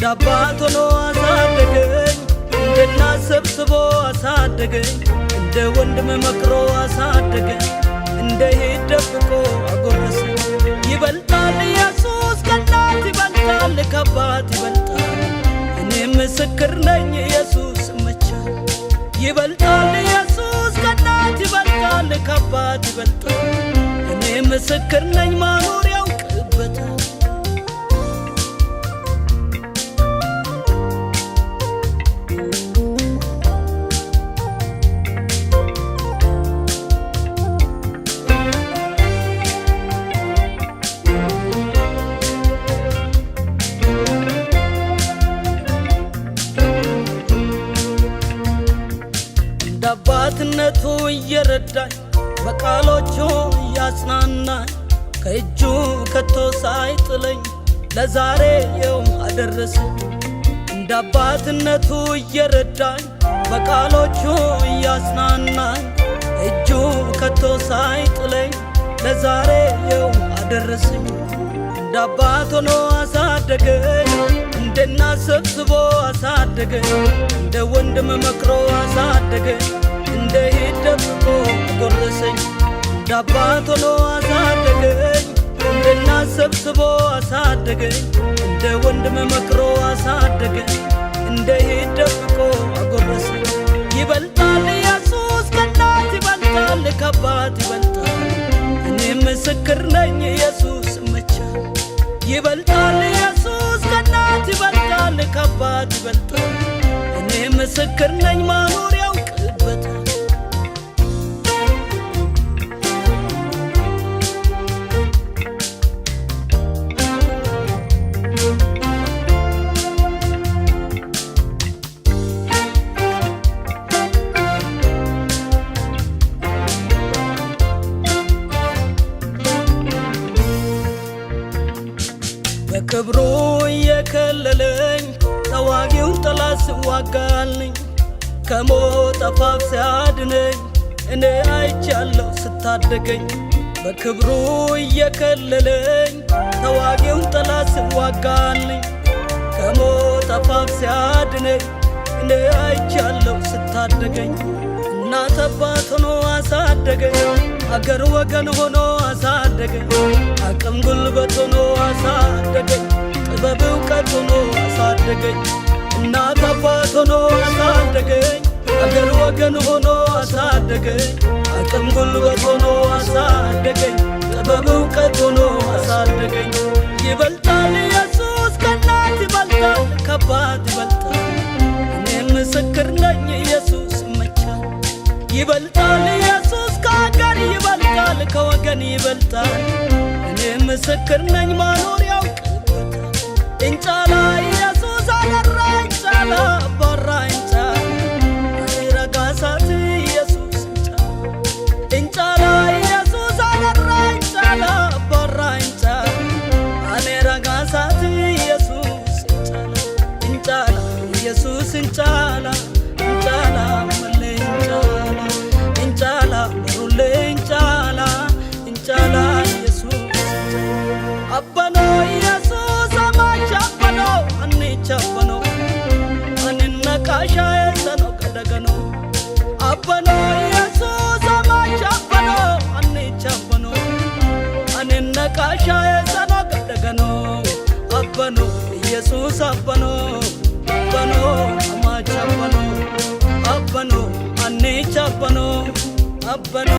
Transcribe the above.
እንዳባት ሆኖ አሳደገኝ እንደናት ሰብስቦ አሳደገኝ እንደ ወንድም መክሮ አሳደገኝ እንደ ሄድ ደብቆ አጎረሰኝ ይበልጣል ኢየሱስ ከእናት ይበልጣል ከአባት ይበልጣል እኔ ምስክር ነኝ ኢየሱስ ይመቻል ይበልጣል ኢየሱስ ከእናት ይበልጣል ከአባት ይበልጣል እኔ ምስክር ነኝ ማኖር ያውቅበታል አባትነቱ እየረዳኝ በቃሎቹ እያጽናናኝ ከእጁ ከቶ ሳይጥለኝ ለዛሬ የው አደረሰኝ እንደ አባትነቱ እየረዳኝ በቃሎቹ እያጽናናኝ እጁ ከቶ ሳይጥለኝ ለዛሬ የው አደረሰኝ እንደ አባት ሆኖ አሳደገኝ እንደ እናት ሰብስቦ አሳደገኝ እንደ ወንድም መክሮ አሳደገኝ እንደ ሄድ ደብቆ አጎረሰኝ እንደ አባት ሆኖ አሳደገኝ እንደ እናት ሰብስቦ አሳደገኝ እንደ ወንድም መክሮ አሳደገኝ እንደ ሄድ ደብቆ አጎረሰኝ ይበልጣል ኢየሱስ ከእናት ይበልጣል ከአባት ይበልጣል እኔ ምስክር ነኝ ኢየሱስ ይመቻል ይበልጣል ኢየሱስ ከእናት ይበልጣል ከአባት ይበልጣል እኔ ምስክር ነኝ ማኖር ያውቅበታል በክብሩ የከለለኝ ተዋጊውን ጠላት ሲዋጋልኝ ከሞት አፋፍ ሲያድነኝ እኔ አይቻለሁ ስታደገኝ በክብሩ የከለለኝ ተዋጊውን ጠላት ሲዋጋልኝ ከሞት አፋፍ ሲያድነኝ እኔ አይቻለሁ ስታደገኝ እናት አባት ሆኖ አሳደገኝ አገር ወገን ሆኖ አሳደገኝ አቅም ጉልበት ሆኖ አሳደገኝ ጥበብ እውቀት ሆኖ አሳደገኝ እናት አባት ሆኖ አሳደገኝ አገር ወገን ሆኖ አሳደገኝ አቅም ጉልበት ሆኖ አሳደገኝ ጥበብ እውቀት ሆኖ አሳደገኝ ይበልጣል ኢየሱስ ከእናት ይበልጣል ከአባት ይበልጣል እኔ ምስክር ነኝ ኢየሱስ ይመቻል ይበልጣል ኢየሱስ ከአገር ይበልጣል ከወገን ይበልጣል እኔ ምስክር ነኝ ማኖር ያውቅበታል እንጫላ ኢየሱስ አደራ እንጫላ አባራ እንጫላ ረጋሳት ኢየሱስ እንጫላ ኢየሱስ አደራ እንጫላ አባራ እንጫላ አኔ ረጋሳት ኢየሱስ እንጫላ ኢየሱስ እንጫላ እንጫላ እንጫላ ኢየሱስ አባኖ ኢየሱስ አማች አባኖ አንቻ አባኖ አንነቃሻ የሰኖ ቀደገኖ አባኖ ኢየሱስ አማች አባኖ አንቻ አባኖ አንነቃሻ የሰኖ ቀደገኖ አባኖ ኢየሱስ አባኖ አባኖ አማች አባኖ አባኖ አንቻ አባኖ አባኖ